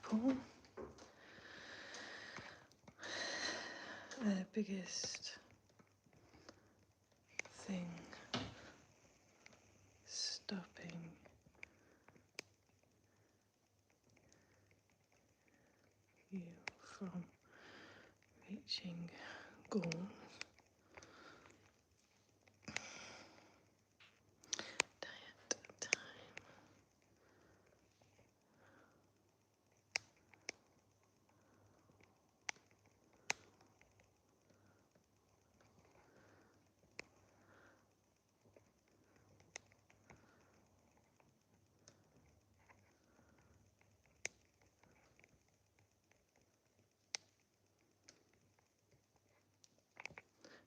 pull. Biggest thing stopping you from reaching goals. Diet time.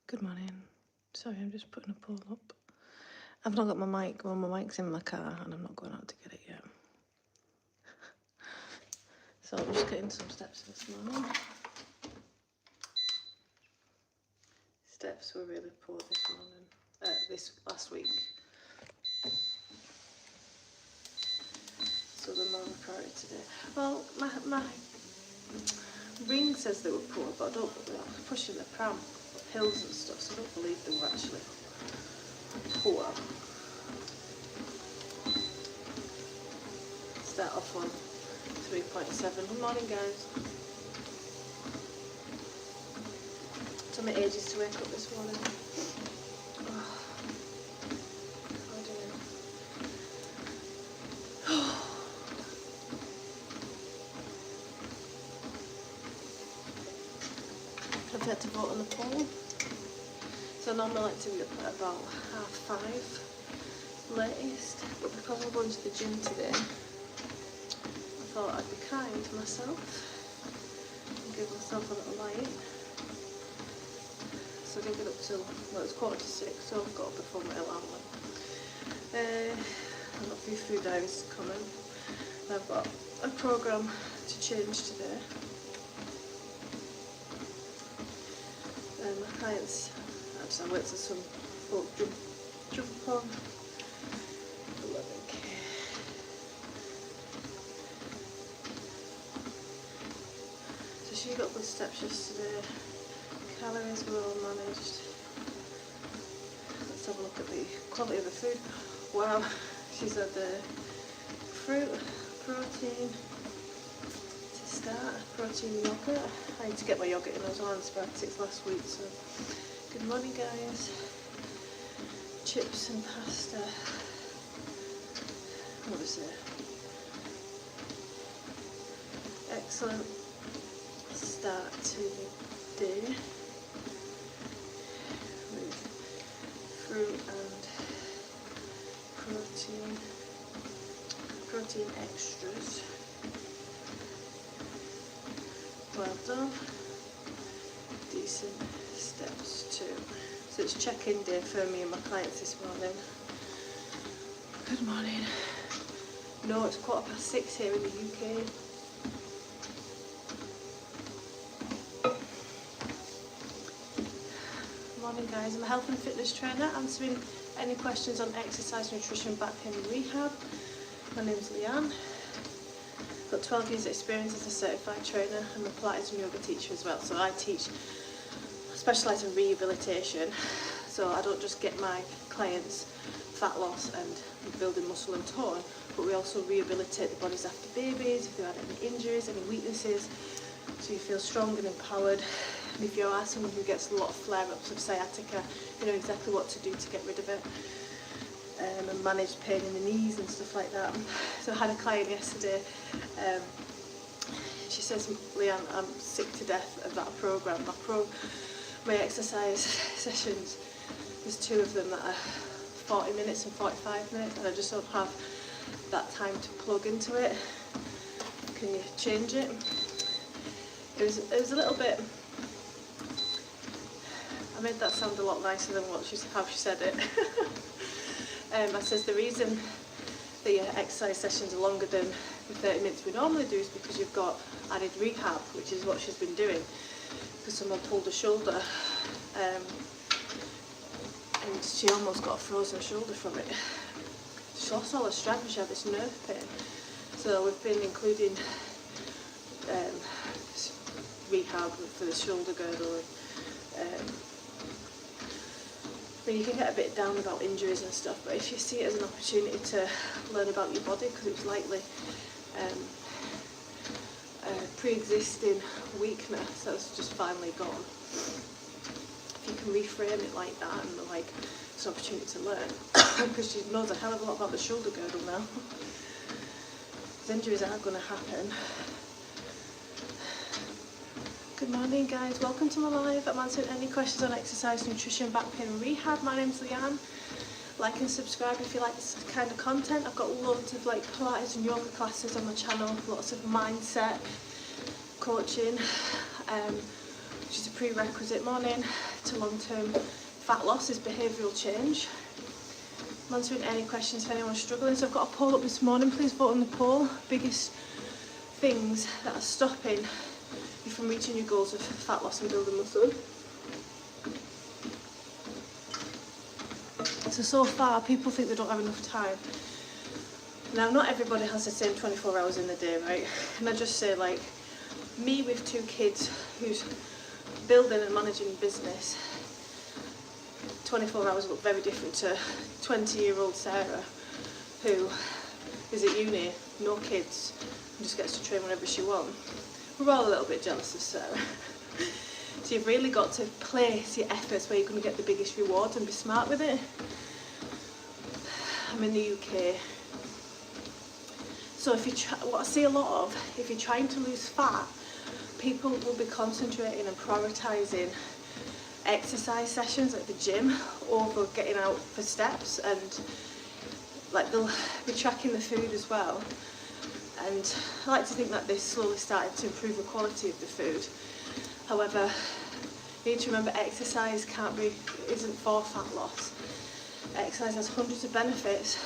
Good morning. Sorry, I'm just putting a poll up. I've not got my mic. Well, my mic's in my car and I'm not going out to get it yet. So I'm just getting some steps this morning. Steps were really poor this morning, this last week. So they're more of a priority today. Well, my ring says they were poor, but I was pushing the pram up hills and stuff, so I don't believe they were actually poor. Start off on 3.7. Good morning, guys. It took me ages to wake up this morning. I've had to vote on the poll. So normally I like to be up at about 5:30 latest, but because I'm going to the gym today, I thought I'd be kind to myself and give myself a little light. So I gave it up till, well, it's 5:45, so I've got up before my alarm went. I've got a few food diaries coming. I've got a programme to change today. My clients, actually I wait till some folk jump on. 11k. So she got good steps yesterday. Calories were all managed. Let's have a look at the quality of the food. Wow, she's had the fruit, protein to start, protein yogurt. I need to get my yogurt in. I was on antibiotics last week, so good morning, guys. Chips and pasta. What was it? Excellent start to the day with fruit and protein extras. Well done. Decent steps too. So it's check-in day for me and my clients this morning. Good morning. No, it's 6:15 here in the UK. Morning, guys. I'm a health and fitness trainer, answering any questions on exercise, nutrition, back pain and rehab. My name's Leanne. Got 12 years experience as a certified trainer. I'm a Pilates and yoga teacher as well. So I specialise in rehabilitation. So I don't just get my clients fat loss and building muscle and tone, but we also rehabilitate the bodies after babies, if they had any injuries, any weaknesses, so you feel strong and empowered. And if you are someone who gets a lot of flare-ups of sciatica, you know exactly what to do to get rid of it. And manage pain in the knees and stuff like that. So I had a client yesterday, she says, Leanne, I'm sick to death of that programme. My exercise sessions, there's 2 of them that are 40 minutes and 45 minutes, and I just don't have that time to plug into it. Can you change it? It was a little bit, I made that sound a lot nicer than how she said it. I says the reason the exercise sessions are longer than the 30 minutes we normally do is because you've got added rehab, which is what she's been doing, because someone pulled her shoulder and she almost got a frozen shoulder from it. She lost all her strength and she had this nerve pain. So we've been including rehab for the shoulder girdle. I mean, you can get a bit down about injuries and stuff, but if you see it as an opportunity to learn about your body, because it was likely pre-existing weakness that's just finally gone. If you can reframe it like that, and like it's an opportunity to learn, because she knows a hell of a lot about the shoulder girdle now. Injuries are going to happen. Good morning, guys. Welcome to my live. I'm answering any questions on exercise, nutrition, back pain and rehab. My name's Leanne. Like and subscribe if you like this kind of content. I've got loads of like Pilates and yoga classes on my channel, lots of mindset coaching, which is a prerequisite morning to long-term fat loss is behavioural change. I'm answering any questions if anyone's struggling. So I've got a poll up this morning. Please vote on the poll. Biggest things that are stopping you from reaching your goals of fat loss and building muscle. So far, people think they don't have enough time. Now, not everybody has the same 24 hours in the day, right? And I just say, like, me with 2 kids who's building and managing business, 24 hours look very different to 20-year-old Sarah, who is at uni, no kids, and just gets to train whenever she wants. We're all a little bit jealous of Sarah. So you've really got to place your efforts where you're going to get the biggest rewards and be smart with it. I'm in the UK. So if you what I see a lot of, if you're trying to lose fat, people will be concentrating and prioritising exercise sessions at the gym over getting out for steps, and like they'll be tracking the food as well. And I like to think that they're slowly starting to improve the quality of the food. However, you need to remember exercise isn't for fat loss. Exercise has hundreds of benefits,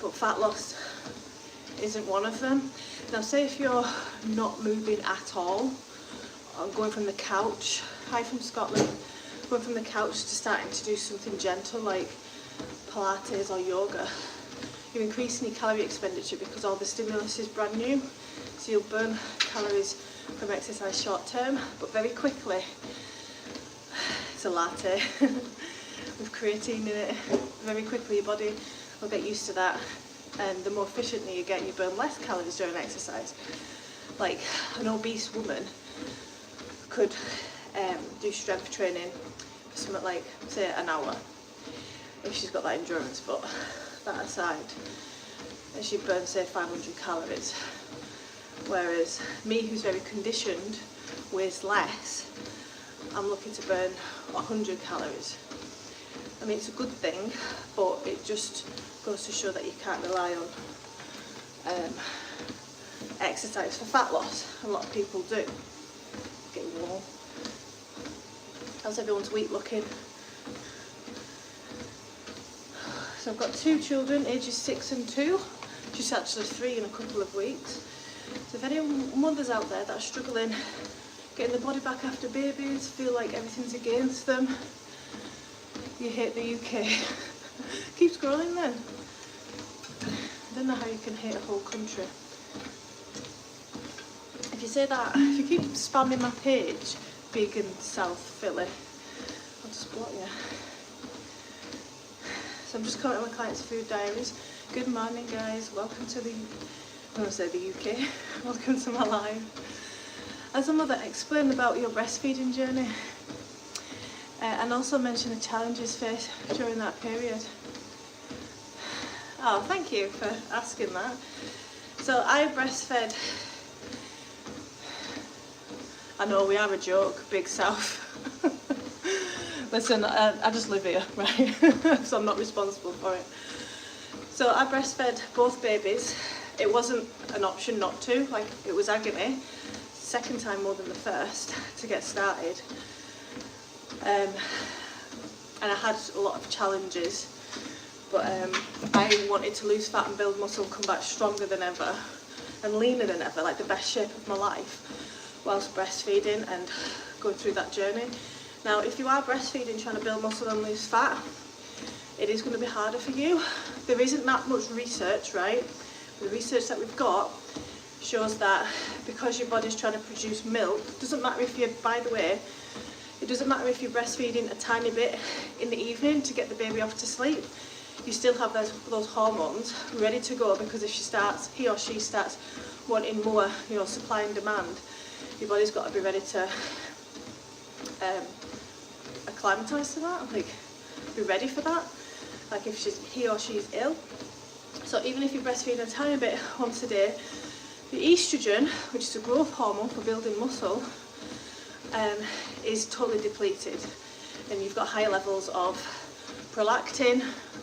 but fat loss isn't one of them. Now say if you're not moving at all, or going from the couch, hi from Scotland, going from the couch to starting to do something gentle like Pilates or yoga, you're increasing your calorie expenditure because all the stimulus is brand new. So you'll burn calories from exercise short term, but very quickly, it's a latte with creatine in it, very quickly your body will get used to that, and the more efficiently you get, you burn less calories during exercise. Like an obese woman could do strength training for something like, say, an hour, if she's got that endurance, but that aside, and she burns, say, 500 calories. Whereas me, who's very conditioned, weighs less, I'm looking to burn 100 calories. I mean, it's a good thing, but it just goes to show that you can't rely on exercise for fat loss. A lot of people do. Getting warm. How's everyone's week looking? So I've got 2 children, ages 6 and 2. She's actually 3 in a couple of weeks. So if any mothers out there that are struggling getting the body back after babies, feel like everything's against them, you hate the UK. Keep scrolling then. I don't know how you can hate a whole country. If you say that, if you keep spamming my page, Big and South Philly, I'll just block you. So I'm just commenting on my clients' food diaries. Good morning, guys. Welcome to the UK. Welcome to my live. As a mother, explain about your breastfeeding journey, and also mention the challenges faced during that period. Oh, thank you for asking that. So I breastfed. I know we are a joke, Big South. Listen, I just live here, right? So I'm not responsible for it. So I breastfed both babies. It wasn't an option not to, like it was agony. Second time more than the first to get started. And I had a lot of challenges, but I wanted to lose fat and build muscle and come back stronger than ever and leaner than ever, like the best shape of my life, whilst breastfeeding and going through that journey. Now, if you are breastfeeding, trying to build muscle and lose fat, it is going to be harder for you. There isn't that much research, right? The research that we've got shows that because your body's trying to produce milk, doesn't matter if you're, by the way, it doesn't matter if you're breastfeeding a tiny bit in the evening to get the baby off to sleep, you still have those hormones ready to go, because if he or she starts wanting more, supply and demand, your body's got to be ready to acclimatise to that, like be ready for that, like if he or she's ill. So even if you're breastfeeding a tiny bit once a day, the estrogen, which is a growth hormone for building muscle, is totally depleted, and you've got higher levels of prolactin,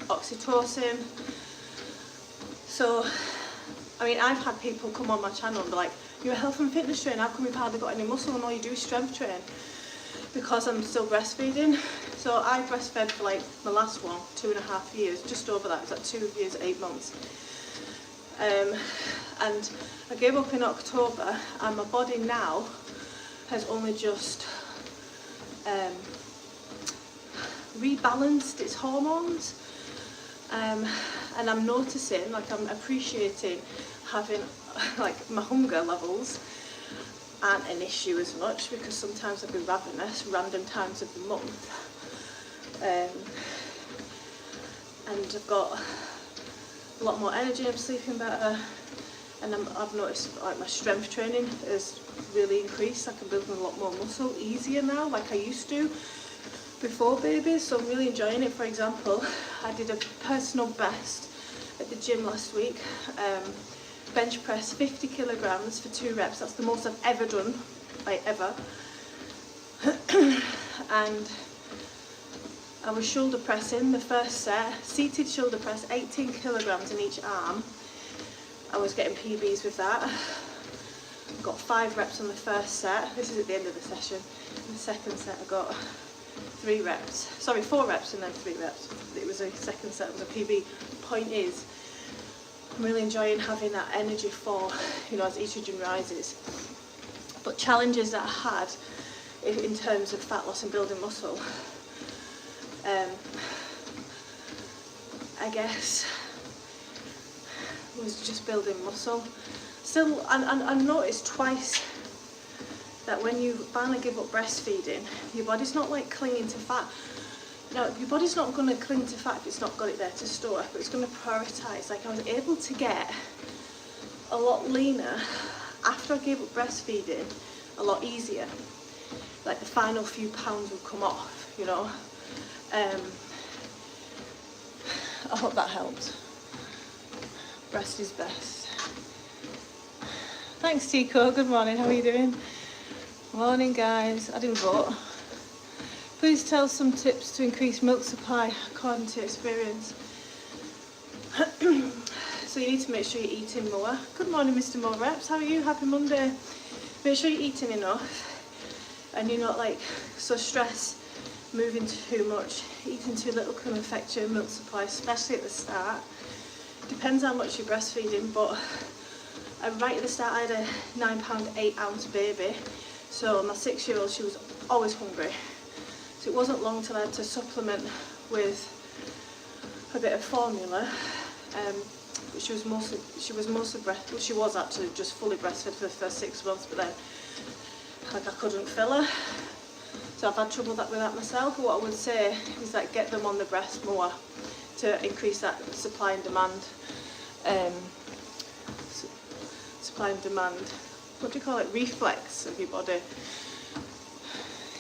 oxytocin. So, I mean, I've had people come on my channel and be like, "You're a health and fitness trainer, how come you've hardly got any muscle and all you do is strength train?" Because I'm still breastfeeding. So I breastfed for like my last one, 2.5 years, just over that. It was like 2 years, 8 months. And I gave up in October, and my body now has only just rebalanced its hormones. And I'm noticing, like I'm appreciating having like my hunger levels aren't an issue as much, because sometimes I've been ravenous random times of the month, and I've got a lot more energy, I'm sleeping better, and I've noticed like my strength training has really increased. Like I'm building a lot more muscle easier now, like I used to before babies, so I'm really enjoying it. For example, I did a personal best at the gym last week, bench press 50 kilograms for 2 reps. That's the most I've ever done, like ever. And I was shoulder pressing the first set, seated shoulder press, 18 kilograms in each arm. I was getting PBs with that. Got 5 reps on the first set. This is at the end of the session. In the second set I got 4 reps and then 3 reps. It was a second set, it was a PB. The point is, I'm really enjoying having that energy for, as estrogen rises. But challenges that I had in terms of fat loss and building muscle, I guess, was just building muscle. Still, I noticed twice that when you finally give up breastfeeding, your body's not like clinging to fat. No, your body's not going to cling to fat if it's not got it there to store, but it's going to prioritise. Like I was able to get a lot leaner after I gave up breastfeeding, a lot easier. Like the final few pounds would come off, I hope that helped. Breast is best. Thanks, Tico. Good morning. How are you doing? Morning, guys. I didn't vote. Please tell some tips to increase milk supply according to experience. So you need to make sure you're eating more. Good morning, Mr. More Reps. How are you? Happy Monday. Make sure you're eating enough and you're not like so stressed, moving too much. Eating too little can affect your milk supply, especially at the start. Depends how much you're breastfeeding, but right at the start I had a £9 8-ounce baby. So my 6-year-old, she was always hungry. So it wasn't long till I had to supplement with a bit of formula. But she was mostly well, she was actually just fully breastfed for the first 6 months, but then like I couldn't fill her. So I've had trouble with that myself. But what I would say is that get them on the breast more to increase that supply and demand. Supply and demand. What do you call it? Reflex of your body.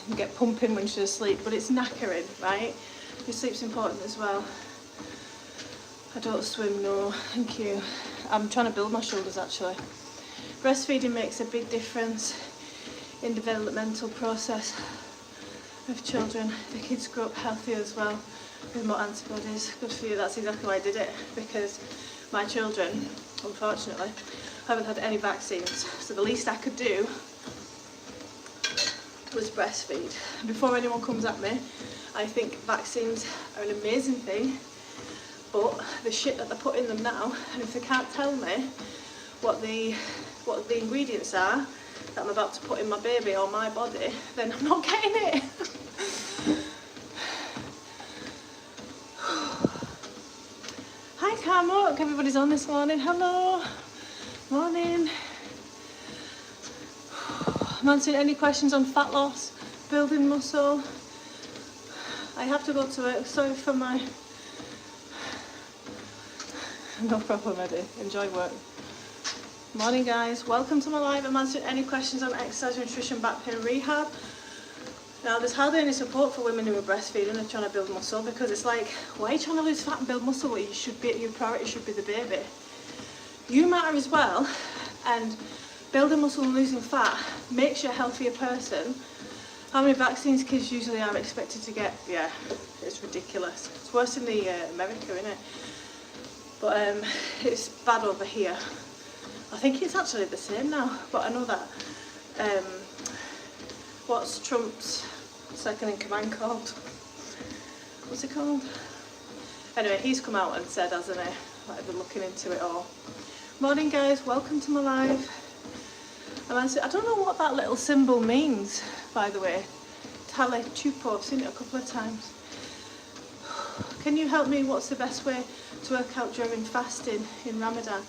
You get pumping when she's asleep, but it's knackering, right? Your sleep's important as well. I don't swim, no, thank you. I'm trying to build my shoulders actually. Breastfeeding makes a big difference in developmental process of children. The kids grow up healthier as well with more antibodies. Good for you. That's exactly why I did it, because my children, unfortunately, haven't had any vaccines. So the least I could do was breastfeed. Before anyone comes at me, I think vaccines are an amazing thing, but the shit that they put in them now, and if they can't tell me what the ingredients are that I'm about to put in my baby or my body, then I'm not getting it. Hi Carmok, everybody's on this morning. Hello. Morning. I'm answering any questions on fat loss, building muscle. I have to go to work, sorry for my... No problem, Eddie, enjoy work. Morning guys, welcome to my live. I'm answering any questions on exercise, nutrition, back pain, rehab. Now there's hardly any support for women who are breastfeeding and trying to build muscle, because it's like, why are you trying to lose fat and build muscle? Well, your priority should be the baby. You matter as well, and building muscle and losing fat makes you a healthier person. How many vaccines kids usually are expected to get? Yeah, it's ridiculous. It's worse in the America, isn't it? But it's bad over here. I think it's actually the same now, but I know that. What's Trump's second in command called? What's it called? Anyway, he's come out and said, hasn't he? Like, I've been looking into it all. Morning guys, welcome to my live. I don't know what that little symbol means, by the way. Tale Chupo, I've seen it a couple of times. Can you help me? What's the best way to work out during fasting in Ramadan?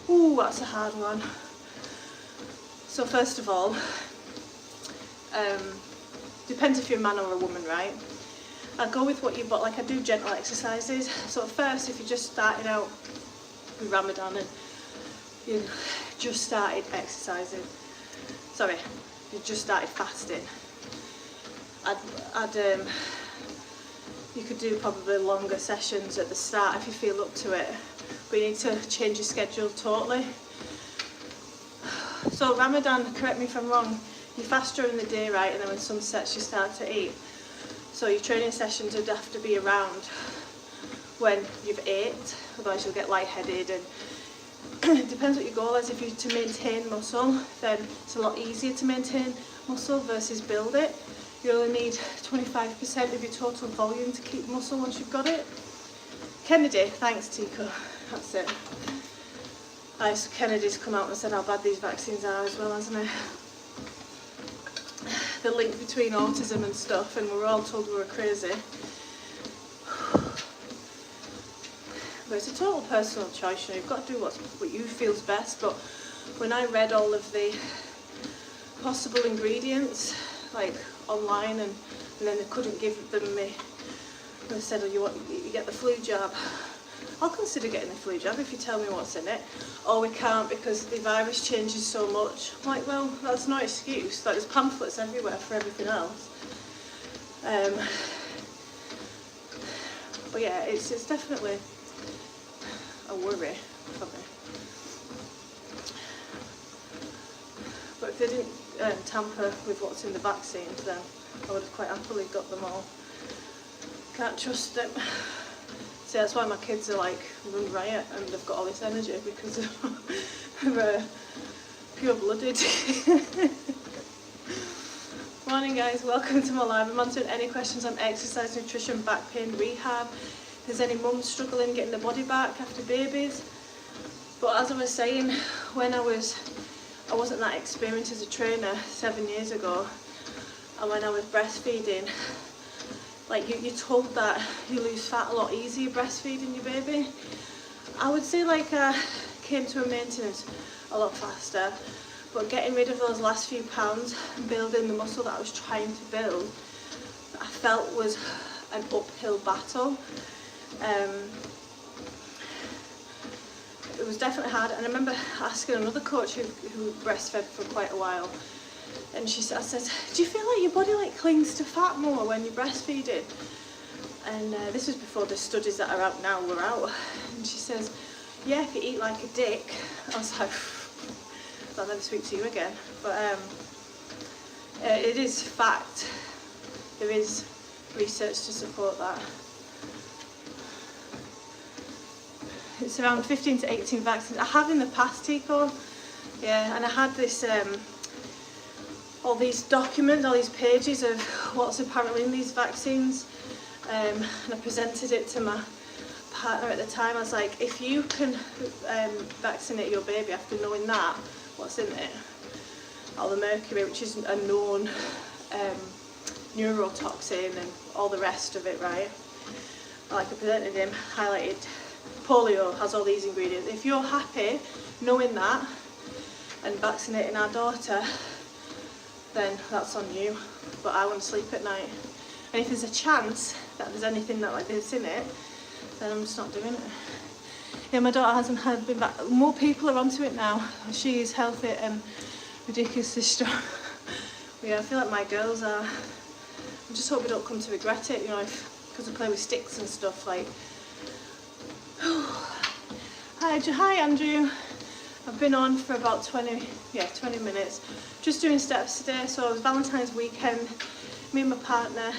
Ooh, that's a hard one. So first of all, depends if you're a man or a woman, right? I'll go with what you've got, like I do gentle exercises. So at first, if you're just starting out with Ramadan and you just started exercising, you just started fasting, you could do probably longer sessions at the start if you feel up to it, but you need to change your schedule totally. So Ramadan, correct me if I'm wrong, you fast during the day, right, and then when sun sets you start to eat. So your training sessions would have to be around when you've ate, otherwise you'll get lightheaded, and it depends what your goal is. If you're to maintain muscle, then it's a lot easier to maintain muscle versus build it. You only need 25% of your total volume to keep muscle once you've got it. Kennedy, thanks Tico, that's it. So Kennedy's come out and said how bad these vaccines are as well, hasn't he? The link between autism and stuff, and we're all told we're crazy. But it's a total personal choice, you know, you've got to do what you feel's best. But when I read all of the possible ingredients, like online, and then they couldn't give them me, they said, oh, you get the flu jab. I'll consider getting the flu jab if you tell me what's in it. Or we can't because the virus changes so much. I'm like, well, that's no excuse. Like, there's pamphlets everywhere for everything else. But yeah, it's definitely a worry for me. But if they didn't tamper with what's in the vaccines, then I would have quite happily got them all. Can't trust them. See, that's why my kids are like run riot and they've got all this energy, because they're pure-blooded. Morning guys, welcome to my live. I'm answering any questions on exercise, nutrition, back pain, rehab. If there's any mums struggling getting their body back after babies. But as I was saying, when I wasn't that experienced as a trainer 7 years ago, and when I was breastfeeding, like you're told that you lose fat a lot easier breastfeeding your baby. I would say like I came to a maintenance a lot faster, but getting rid of those last few pounds and building the muscle that I was trying to build, I felt was an uphill battle. It was definitely hard, and I remember asking another coach who breastfed for quite a while, and I said, do you feel like your body like clings to fat more when you're breastfeeding? And this was before the studies that are out now were out. And she says, yeah, if you eat like a dick. I was like, I'll never speak to you again. But it is fact. There is research to support that. It's around 15 to 18 vaccines. I have in the past, Tico. Yeah, and I had this, all these documents, all these pages of what's apparently in these vaccines. And I presented it to my partner at the time. I was like, if you can vaccinate your baby after knowing that, what's in it? All the mercury, which is a known neurotoxin, and all the rest of it, right? Like I presented him, highlighted, polio has all these ingredients. If you're happy knowing that and vaccinating our daughter, then that's on you. But I want to sleep at night. And if there's a chance that there's anything that like this in it, then I'm just not doing it. Yeah, my daughter hasn't been back. More people are onto it now. She is healthy and ridiculously strong. But yeah, I feel like my girls are. I just hope we don't come to regret it, you know, because we play with sticks and stuff. Like, hi Andrew. I've been on for about 20 minutes, just doing steps today. So it was Valentine's weekend. Me and my partner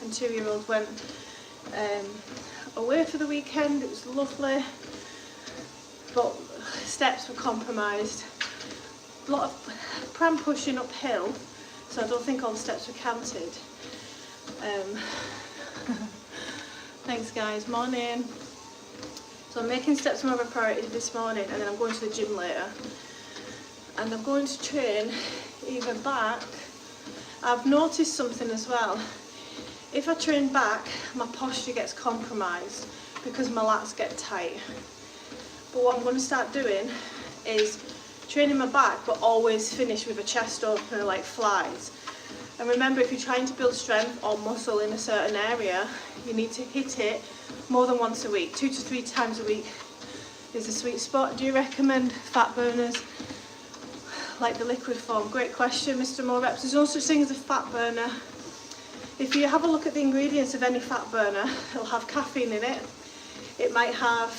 and 2-year-old went away for the weekend. It was lovely, but steps were compromised. A lot of pram pushing uphill, so I don't think all the steps were counted. Thanks guys, morning. So I'm making steps more of a priority this morning, and then I'm going to the gym later. And I'm going to train either back. I've noticed something as well. If I train back, my posture gets compromised because my lats get tight. But what I'm going to start doing is training my back, but always finish with a chest opener like flies. And remember, if you're trying to build strength or muscle in a certain area, you need to hit it more than once a week. 2 to 3 times a week is the sweet spot. Do you recommend fat burners like the liquid form? Great question, Mr. Moreps. There's no such thing as a fat burner. If you have a look at the ingredients of any fat burner, it'll have caffeine in it. It might have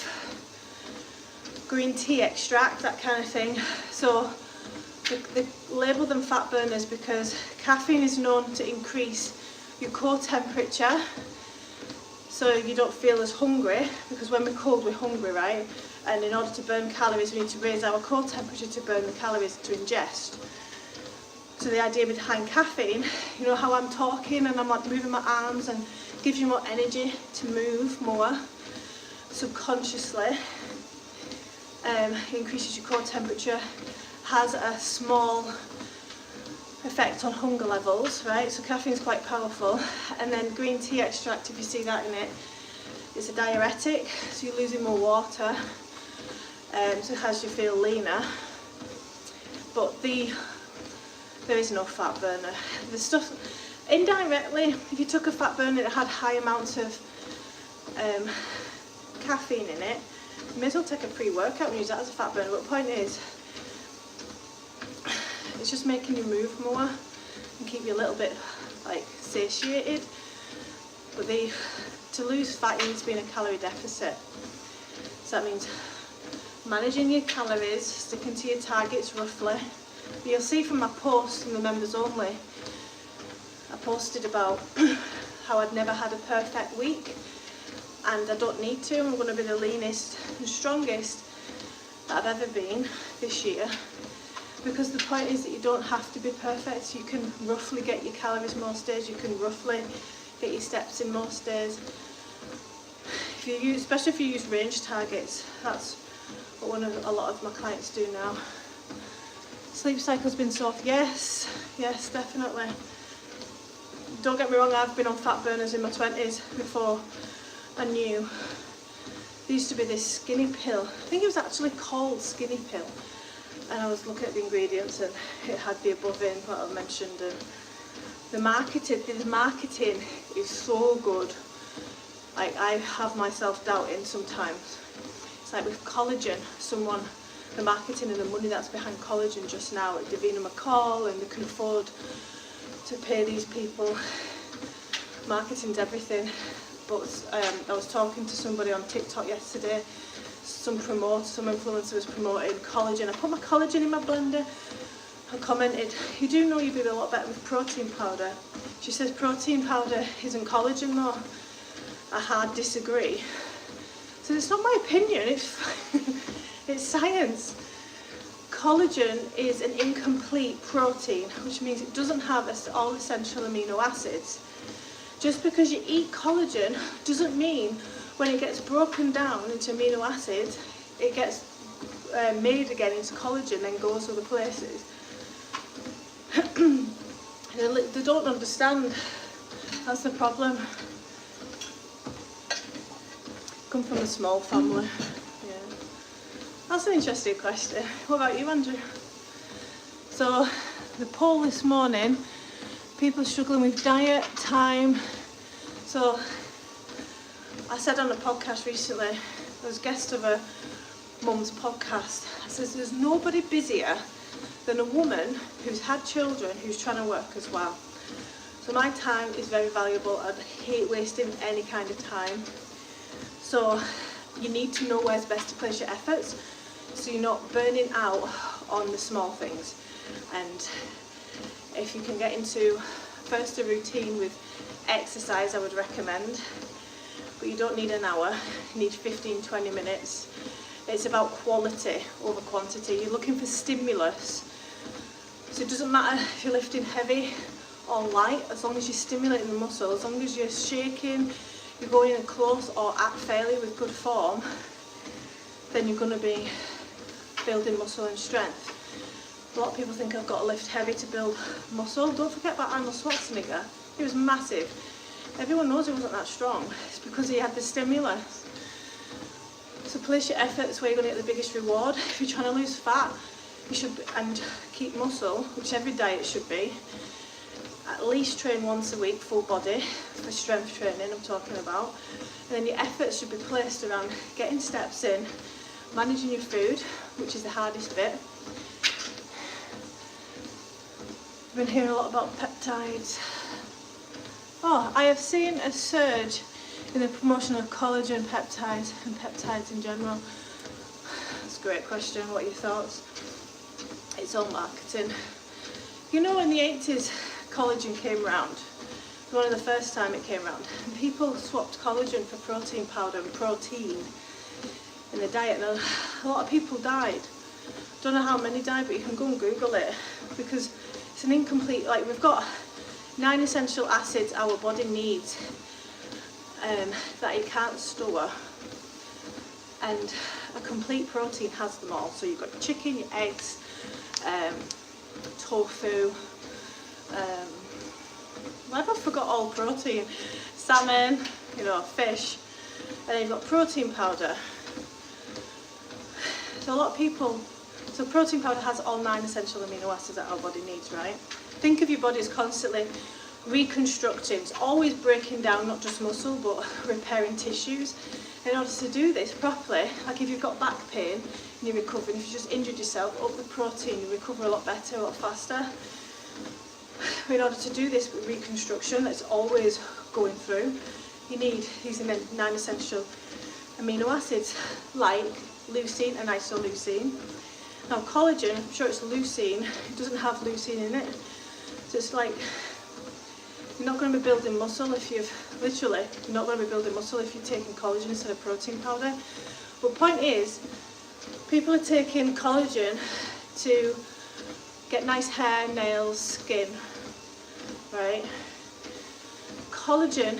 green tea extract, that kind of thing. So they label them fat burners because caffeine is known to increase your core temperature, so you don't feel as hungry, because when we're cold we're hungry, right? And in order to burn calories we need to raise our core temperature to burn the calories to ingest. So the idea behind caffeine, you know how I'm talking and I'm like moving my arms, and gives you more energy to move more subconsciously, increases your core temperature, has a small effect on hunger levels, right? So caffeine is quite powerful. And then green tea extract, if you see that in it, it's a diuretic, so you're losing more water, so it has you feel leaner. But there is no fat burner. The stuff, indirectly, if you took a fat burner that had high amounts of caffeine in it, you may as well take a pre-workout and use that as a fat burner. But the point is, it's just making you move more and keep you a little bit like satiated. But to lose fat, you need to be in a calorie deficit. So that means managing your calories, sticking to your targets roughly. But you'll see from my post in the members only, I posted about how I'd never had a perfect week, and I don't need to. I'm going to be the leanest and strongest that I've ever been this year. Because the point is that you don't have to be perfect. You can roughly get your calories most days. You can roughly get your steps in most days. If you use, especially if you use range targets, that's what a lot of my clients do now. Sleep cycle's been soft. Yes, definitely. Don't get me wrong, I've been on fat burners in my 20s before I knew. There used to be this skinny pill. I think it was actually called skinny pill. And I was looking at the ingredients and it had the above in what I mentioned, and the marketing is so good. Like, I have myself doubting sometimes. It's like with collagen, the marketing and the money that's behind collagen just now, like Davina McCall, and they can afford to pay these people. Marketing's everything. But I was talking to somebody on TikTok yesterday. Some influencer was promoting collagen. I put my collagen in my blender. I commented, you do know you'd be a lot better with protein powder. She says protein powder isn't collagen though. I hard disagree. So it's not my opinion, it's science. Collagen is an incomplete protein, which means it doesn't have all essential amino acids. Just because you eat collagen doesn't mean when it gets broken down into amino acids, it gets made again into collagen, then goes other places. They don't understand. That's the problem. Come from a small family. Yeah. That's an interesting question. What about you, Andrew? So the poll this morning, people are struggling with diet, time. So I said on a podcast recently, I was guest of a mum's podcast, I says there's nobody busier than a woman who's had children who's trying to work as well. So my time is very valuable. I hate wasting any kind of time. So you need to know where's best to place your efforts so you're not burning out on the small things. And if you can get into first a routine with exercise, I would recommend, but you don't need an hour, you need 15-20 minutes. It's about quality over quantity. You're looking for stimulus. So it doesn't matter if you're lifting heavy or light, as long as you're stimulating the muscle, as long as you're shaking, you're going in close or at failure with good form, then you're going to be building muscle and strength. A lot of people think I've got to lift heavy to build muscle. Don't forget about Arnold Schwarzenegger. He was massive. Everyone knows he wasn't that strong. It's because he had the stimulus. So place your efforts where you're going to get the biggest reward. If you're trying to lose fat, you should, and keep muscle, which every diet should be, at least train once a week, full body, for strength training I'm talking about. And then your efforts should be placed around getting steps in, managing your food, which is the hardest bit. I've been hearing a lot about peptides. Oh, I have seen a surge in the promotion of collagen peptides and peptides in general. That's a great question. What are your thoughts? It's all marketing. You know, in the 80s, collagen came around. One of the first time it came around. And people swapped collagen for protein powder and protein in the diet. And a lot of people died. Don't know how many died, but you can go and Google it, because it's an incomplete, like, we've got 9 essential acids our body needs that it can't store, and a complete protein has them all. So you've got your chicken, your eggs, tofu, I forgot all protein, salmon, you know, fish, and then you've got protein powder. So a lot of people, so protein powder has all 9 essential amino acids that our body needs, right? Think of your body as constantly reconstructing. It's always breaking down, not just muscle, but repairing tissues. In order to do this properly, like if you've got back pain and you're recovering, if you just injured yourself, up the protein, you recover a lot better, a lot faster. In order to do this with reconstruction, that's always going through, you need these 9 essential amino acids, like leucine and isoleucine. Now collagen, I'm sure it's leucine, it doesn't have leucine in it. So it's like, you're not going to be building muscle if you're not going to be building muscle if you're taking collagen instead of protein powder. But point is, people are taking collagen to get nice hair, nails, skin, right? Collagen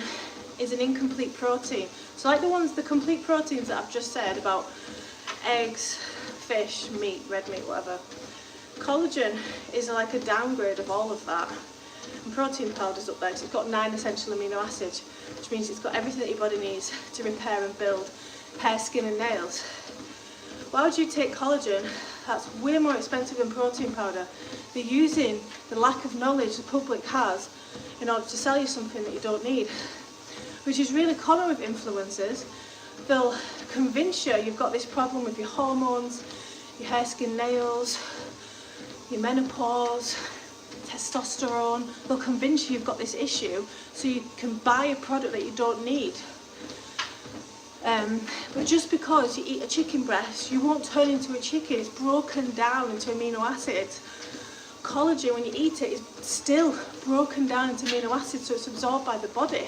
is an incomplete protein. So like the complete proteins that I've just said about eggs, fish, meat, red meat, whatever. Collagen is like a downgrade of all of that. And protein powder's up there, so it's got 9 essential amino acids, which means it's got everything that your body needs to repair and build hair, skin and nails. Why would you take collagen? That's way more expensive than protein powder. They're using the lack of knowledge the public has in order to sell you something that you don't need, which is really common with influencers. They'll convince you you've got this problem with your hormones, your hair, skin, nails, your menopause, testosterone. They'll convince you you've got this issue so you can buy a product that you don't need. But just because you eat a chicken breast, you won't turn into a chicken. It's broken down into amino acids. Collagen, when you eat it, is still broken down into amino acids, so it's absorbed by the body.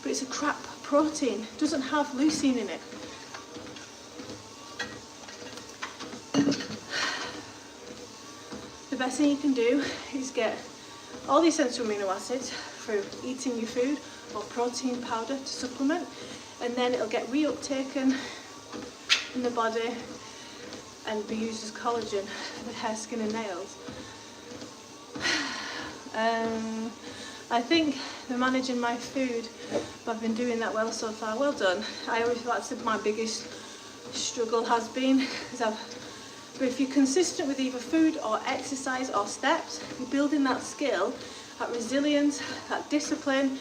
But it's a crap protein. It doesn't have leucine in it. The best thing you can do is get all the essential amino acids through eating your food or protein powder to supplement, and then it'll get reuptaken in the body and be used as collagen for the hair, skin and nails. I think the managing my food, I've been doing that well so far. Well done. I always, that's my biggest struggle has been, because I've But if you're consistent with either food or exercise or steps, you're building that skill, that resilience, that discipline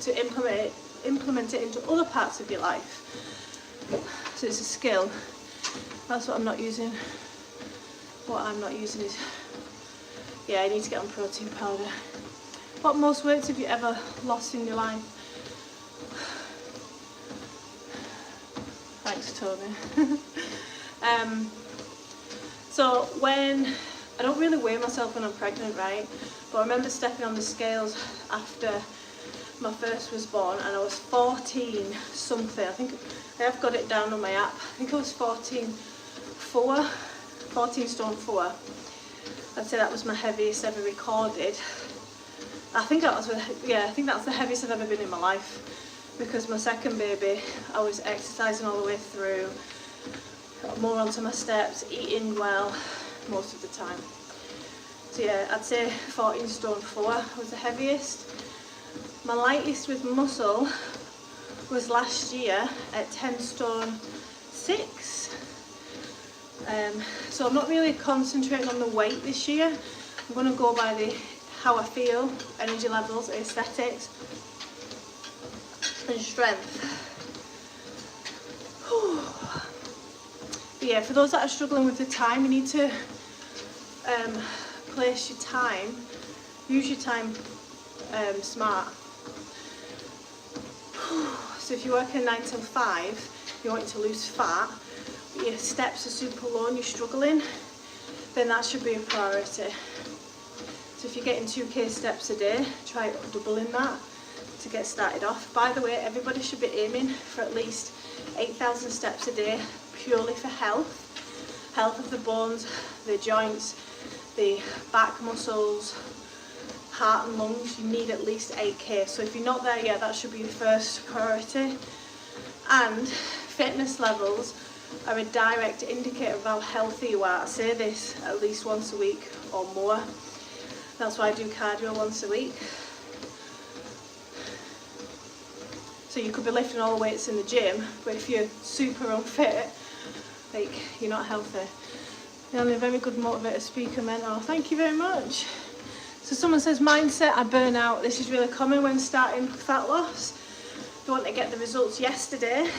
to implement it into other parts of your life. So it's a skill. That's what I'm not using. What I'm not using is, yeah, I need to get on protein powder. What most weights have you ever lost in your life? Thanks, Tony. So when, I don't really weigh myself when I'm pregnant, right? But I remember stepping on the scales after my first was born, and I was 14 something. I think I have got it down on my app. I think I was 14 stone 4. I'd say that was my heaviest ever recorded. I think that's the heaviest I've ever been in my life, because my second baby, I was exercising all the way through, got more onto my steps, eating well most of the time. So yeah, I'd say 14 stone 4 was the heaviest. My lightest with muscle was last year at 10 stone 6. So I'm not really concentrating on the weight this year. I'm going to go by how I feel, energy levels, aesthetics and strength. But yeah, for those that are struggling with the time, you need to place your time, use your time smart. So if you're working 9 till 5, you're wanting to lose fat, but your steps are super low and you're struggling, then that should be a priority. So if you're getting 2k steps a day, try doubling that to get started off. By the way, everybody should be aiming for at least 8,000 steps a day, purely for health of the bones, the joints, the back muscles, heart and lungs. You need at least 8k. So if you're not there yet, that should be your first priority. And fitness levels are a direct indicator of how healthy you are. I say this at least once a week or more. That's why I do cardio once a week. So you could be lifting all the weights in the gym, but if you're super unfit, like, you're not healthy. I'm a very good motivator, speaker, mentor. Thank you very much. So someone says, mindset, I burn out. This is really common when starting fat loss. They want to get the results yesterday,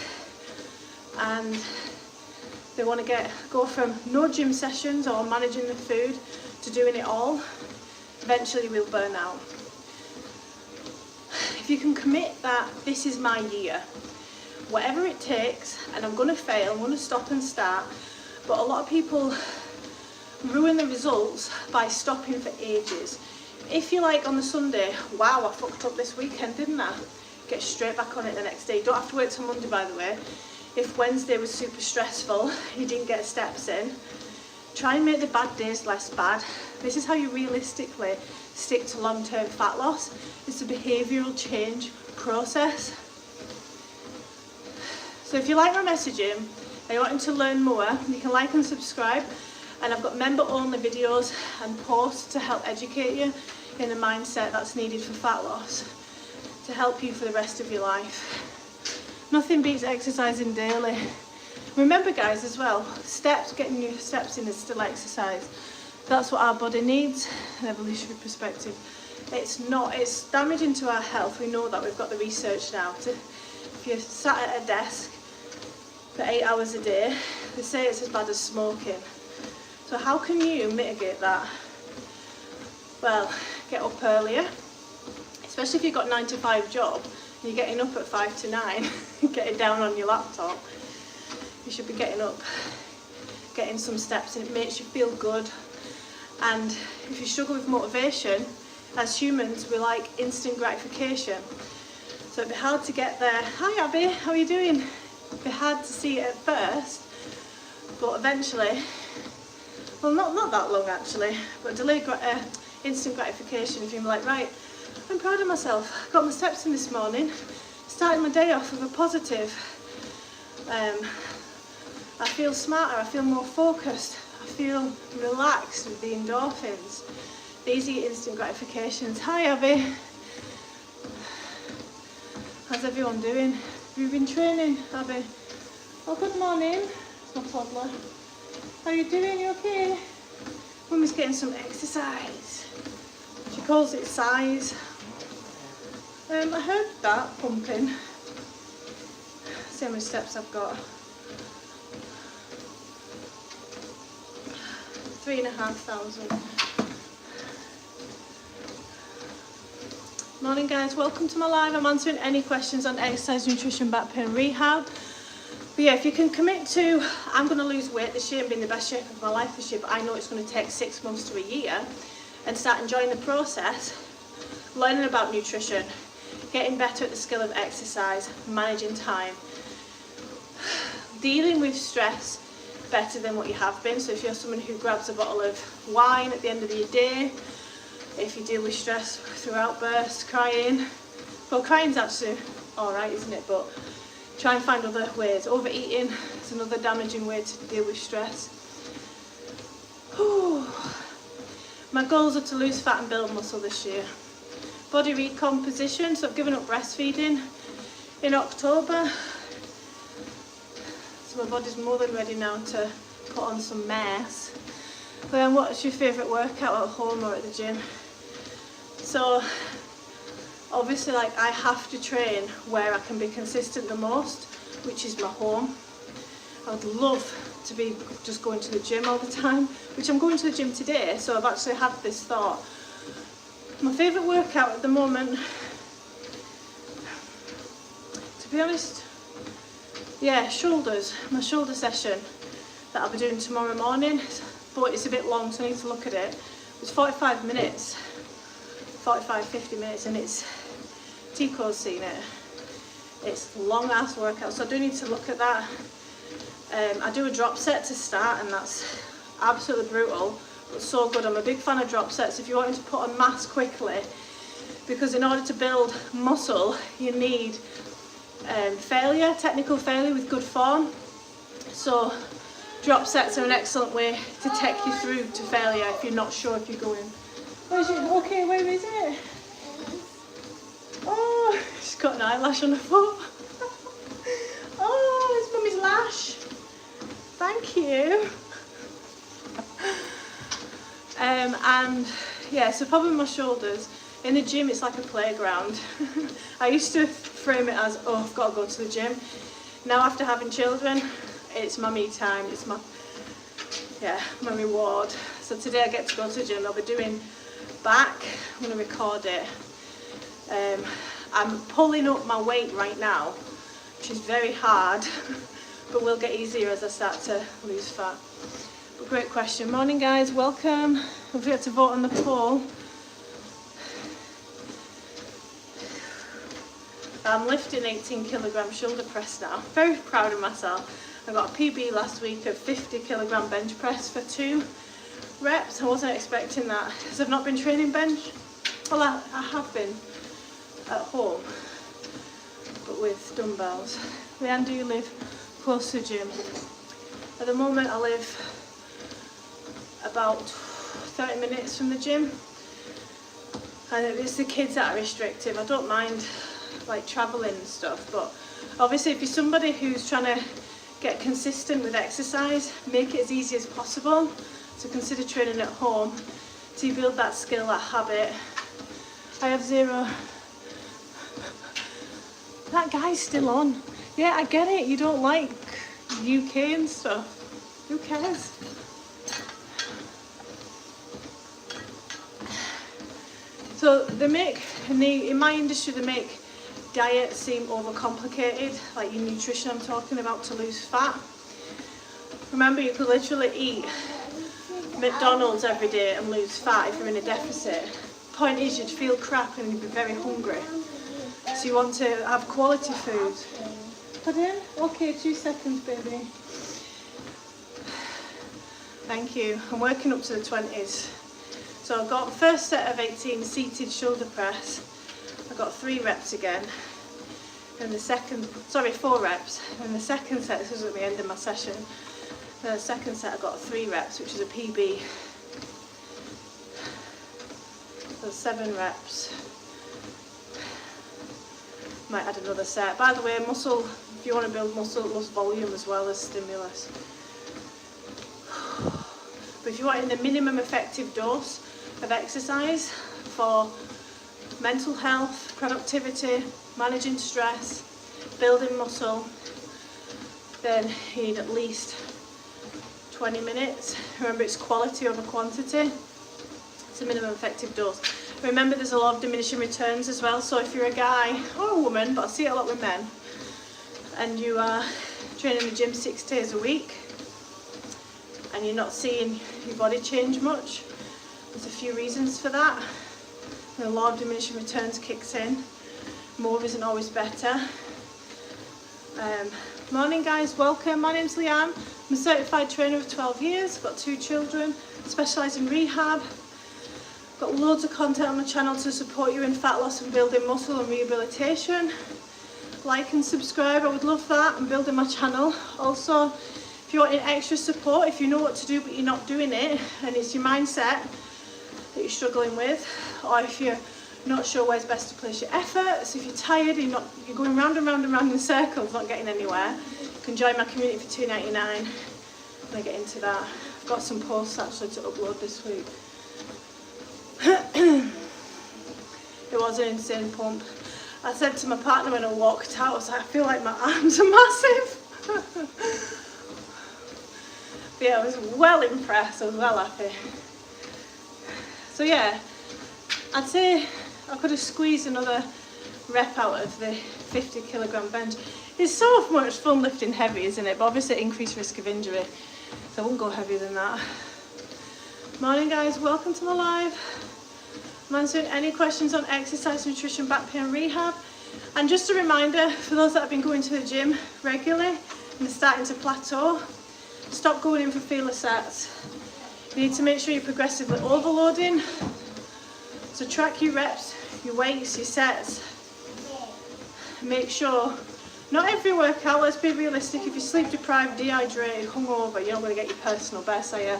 and they want to go from no gym sessions or managing the food to doing it all. Eventually we'll burn out. If you can commit that this is my year, whatever it takes, and I'm going to fail, I'm going to stop and start, but a lot of people ruin the results by stopping for ages. If you're like on the Sunday, wow, I fucked up this weekend, didn't I? Get straight back on it the next day. You don't have to wait till Monday, by the way. If Wednesday was super stressful, you didn't get steps in, try and make the bad days less bad. This is how you realistically stick to long-term fat loss. It's a behavioural change process. So if you like my messaging and you're wanting to learn more, you can like and subscribe. And I've got member-only videos and posts to help educate you in the mindset that's needed for fat loss, to help you for the rest of your life. Nothing beats exercising daily. Remember, guys, as well, getting your steps in is still exercise. That's what our body needs, an evolutionary perspective. It's damaging to our health. We know that, we've got the research now. If you're sat at a desk for 8 hours a day, they say it's as bad as smoking. So how can you mitigate that? Well, get up earlier, especially if you've got a 9 to 5 job, and you're getting up at 5 to 9, getting down on your laptop. You should be getting up, getting some steps, and it makes you feel good. And if you struggle with motivation, as humans, we like instant gratification. So it'd be hard to get there. Hi Abby, how are you doing? It'd be hard to see it at first, but eventually, well, not that long actually, but delayed instant gratification. If you're like, right, I'm proud of myself, got my steps in this morning, started my day off with a positive. I feel smarter, I feel more focused, I feel relaxed with the endorphins. These are instant gratifications. Hi Abby. How's everyone doing? Have you been training, Abby? Oh, good morning. It's my toddler. How you doing? You okay? Mummy's getting some exercise. She calls it size. I heard that pumping. See how many steps I've got. 3,500. Morning guys, welcome to my live. I'm answering any questions on exercise, nutrition, back pain, rehab. But yeah, if you can commit to, I'm going to lose weight this year and be in the best shape of my life this year, but I know it's going to take 6 months to a year, and start enjoying the process, learning about nutrition, getting better at the skill of exercise, managing time, dealing with stress better than what you have been. So if you're someone who grabs a bottle of wine at the end of your day, if you deal with stress through outbursts, crying, well, crying's actually alright, isn't it? But try and find other ways. Overeating is another damaging way to deal with stress. Whew. My goals are to lose fat and build muscle this year. Body recomposition, so I've given up breastfeeding in October. So my body's more than ready now to put on some mass. But then what's your favourite workout, at home or at the gym? So obviously, like, I have to train where I can be consistent the most, which is my home. I would love to be just going to the gym all the time, which I'm going to the gym today, so I've actually had this thought. My favourite workout at the moment, to be honest, yeah, shoulders. My shoulder session that I'll be doing tomorrow morning, but it's a bit long, so I need to look at it. It's 45 minutes, 50 minutes, and it's Tico's seen it. It's a long ass workout, so I do need to look at that. I do a drop set to start, and that's absolutely brutal, but so good. I'm a big fan of drop sets if you're wanting to put on mass quickly, because in order to build muscle, you need technical failure with good form. So drop sets are an excellent way to take you through to failure if you're not sure if you're going. Okay, where is it? Oh, she's got an eyelash on her foot. Oh, it's Mummy's lash. Thank you. And yeah, so problem with my shoulders. In the gym, it's like a playground. I used to frame it as, oh, I've got to go to the gym. Now, after having children, it's my me time. It's my reward. So today I get to go to the gym. I'll be doing back. I'm going to record it. I'm pulling up my weight right now, which is very hard, but will get easier as I start to lose fat. But great question. Morning guys, welcome. Don't forget to vote on the poll. I'm lifting 18 kilogram shoulder press now. Very proud of myself. I got a PB last week of 50 kilogram bench press for 2 reps. I wasn't expecting that because I've not been training bench. Well, I have been at home, but with dumbbells. Leanne, do you live close to the gym? At the moment, I live about 30 minutes from the gym, and it's the kids that are restrictive. I don't mind like travelling and stuff, but obviously if you're somebody who's trying to get consistent with exercise, make it as easy as possible. So consider training at home to build that skill, that habit. I have 0. That guy's still on. Yeah, I get it. You don't like UK and stuff. Who cares? So in my industry, they make diet seem overcomplicated, like your nutrition I'm talking about, to lose fat. Remember, you could literally eat McDonald's every day and lose fat if you're in a deficit. Point is, you'd feel crap and you'd be very hungry. So you want to have quality food. Pardon? Okay, 2 seconds, baby. Thank you. I'm working up to the 20s. So I've got the first set of 18 seated shoulder press. I got 3 reps again. And the second, 4 reps. And the second set, this was at the end of my session. The second set I got 3 reps, which is a PB. So 7 reps. Might add another set. By the way, muscle, if you want to build muscle, it loves volume as well as stimulus. But if you're wanting the minimum effective dose of exercise for mental health, productivity, managing stress, building muscle, then you need at least 20 minutes. Remember, it's quality over quantity. It's a minimum effective dose. Remember, there's a lot of diminishing returns as well. So if you're a guy or a woman, but I see it a lot with men, and you are training in the gym 6 days a week and you're not seeing your body change much, there's a few reasons for that. The law of diminishing returns kicks in. More isn't always better. Morning guys, welcome. My name's Leanne. I'm a certified trainer of 12 years, got 2 children, specialise in rehab. Got loads of content on my channel to support you in fat loss and building muscle and rehabilitation. Like and subscribe, I would love that, and building my channel. Also, if you want extra support, if you know what to do but you're not doing it, and it's your mindset that you're struggling with, or if you're not sure where's best to place your efforts, if you're tired, you're going round and round and round in circles, not getting anywhere, you can join my community for $2.99 when I get into that. I've got some posts actually to upload this week. It was an insane pump. I said to my partner when I walked out, I was like, I feel like my arms are massive. But yeah, I was well impressed, I was well happy. So yeah, I'd say I could have squeezed another rep out of the 50 kilogram bench. It's so much fun lifting heavy, isn't it? But obviously increased risk of injury, so I wouldn't go heavier than that. Morning guys, welcome to my live. I'm answering any questions on exercise, nutrition, back pain, rehab. And just a reminder for those that have been going to the gym regularly and they're starting to plateau, stop going in for filler sets. You need to make sure you're progressively overloading. So track your reps, your weights, your sets. Make sure, not every workout, let's be realistic, if you're sleep deprived, dehydrated, hungover, you're not going to get your personal best, are you?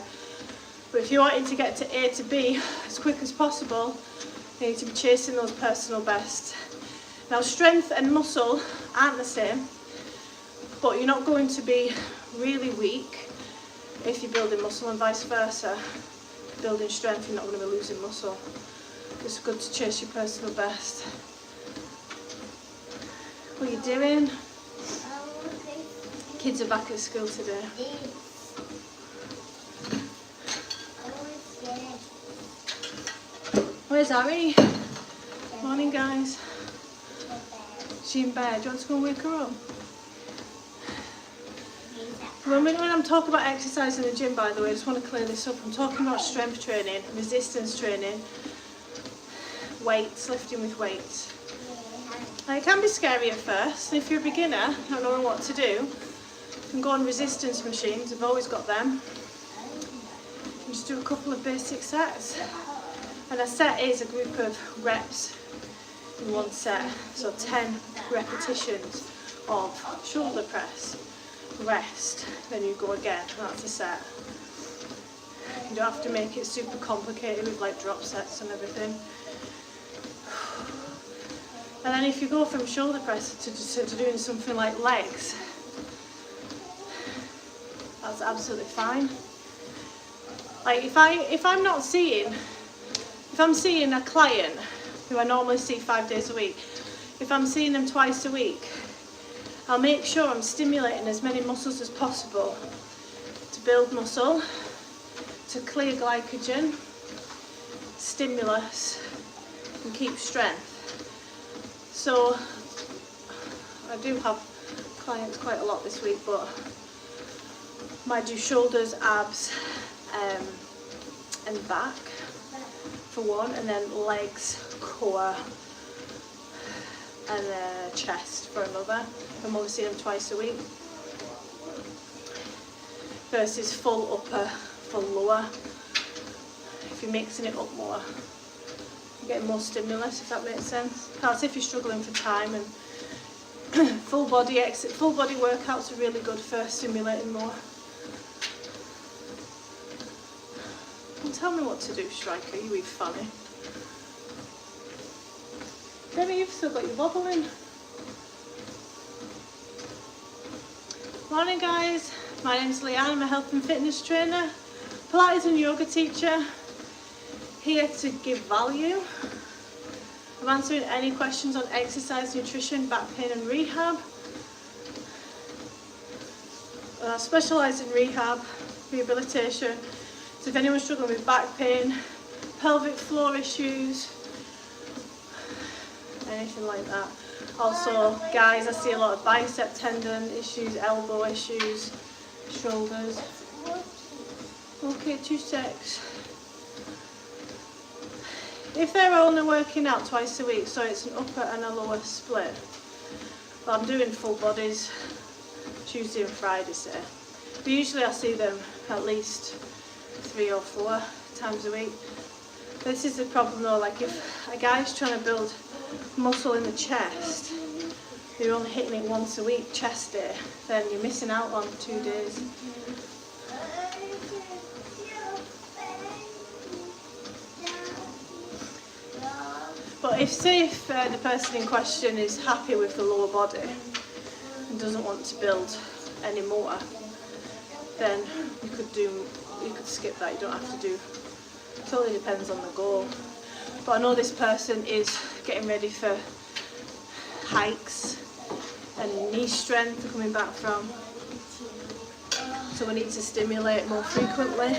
But if you're wanting to get to A to B as quick as possible, you need to be chasing those personal bests. Now, strength and muscle aren't the same, but you're not going to be really weak if you're building muscle, and vice versa. Building strength, you're not going to be losing muscle. It's good to chase your personal best. What are you doing? Kids are back at school today. Where's Harry? Morning guys. She in bed? Do you want to go and wake her up? When I'm talking about exercise in the gym, by the way, I just want to clear this up. I'm talking about strength training, resistance training, weights, lifting with weights. Now, it can be scary at first. If you're a beginner, not knowing what to do, you can go on resistance machines. I've always got them. You just do a couple of basic sets. And a set is a group of reps in one set. So 10 repetitions of shoulder press, rest, then you go again. That's a set. You don't have to make it super complicated with like drop sets and everything. And then if you go from shoulder press to doing something like legs, that's absolutely fine. Like if I'm seeing a client who I normally see 5 days a week, if I'm seeing them twice a week, I'll make sure I'm stimulating as many muscles as possible to build muscle, to clear glycogen, stimulus, and keep strength. So I do have clients quite a lot this week, but I might do shoulders, abs, and back for one, and then legs, core, and chest for another. I'm only seeing them twice a week. Versus full upper, full lower. If you're mixing it up more, you're getting more stimulus, if that makes sense. That's if you're struggling for time, and full body workouts are really good for stimulating more. And tell me what to do, Striker, you eat funny. Maybe you've still got your bobble in. Morning guys, my name's Leanne, I'm a health and fitness trainer. Pilates and yoga teacher, here to give value. I'm answering any questions on exercise, nutrition, back pain and rehab. I specialise in rehab, rehabilitation. So if anyone's struggling with back pain, pelvic floor issues, anything like that. Also, guys, I see a lot of bicep tendon issues, elbow issues, shoulders. Okay, 2 secs. If they're only working out twice a week, so it's an upper and a lower split, but I'm doing full bodies Tuesday and Friday, say. But usually I see them at least 3 or 4 times a week. This is the problem though, like if a guy's trying to build muscle in the chest, you're only hitting it once a week, chest day, then you're missing out on 2 days. But if the person in question is happy with the lower body and doesn't want to build any more, then you could skip that. You don't have to do. It totally depends on the goal. But I know this person is getting ready for hikes and knee strength they're coming back from. So we need to stimulate more frequently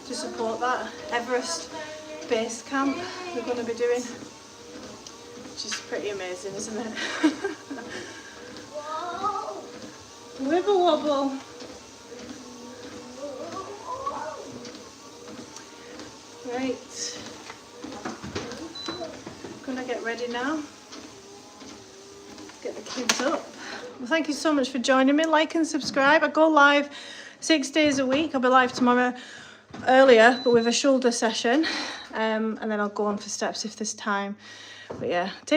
to support that. Everest base camp we're going to be doing, which is pretty amazing, isn't it? Wibble wobble. Right, gonna get ready now. Get the kids up. Well, thank you so much for joining me. Like and subscribe. I go live 6 days a week. I'll be live tomorrow earlier, but with a shoulder session, and then I'll go on for steps if there's time. But yeah, take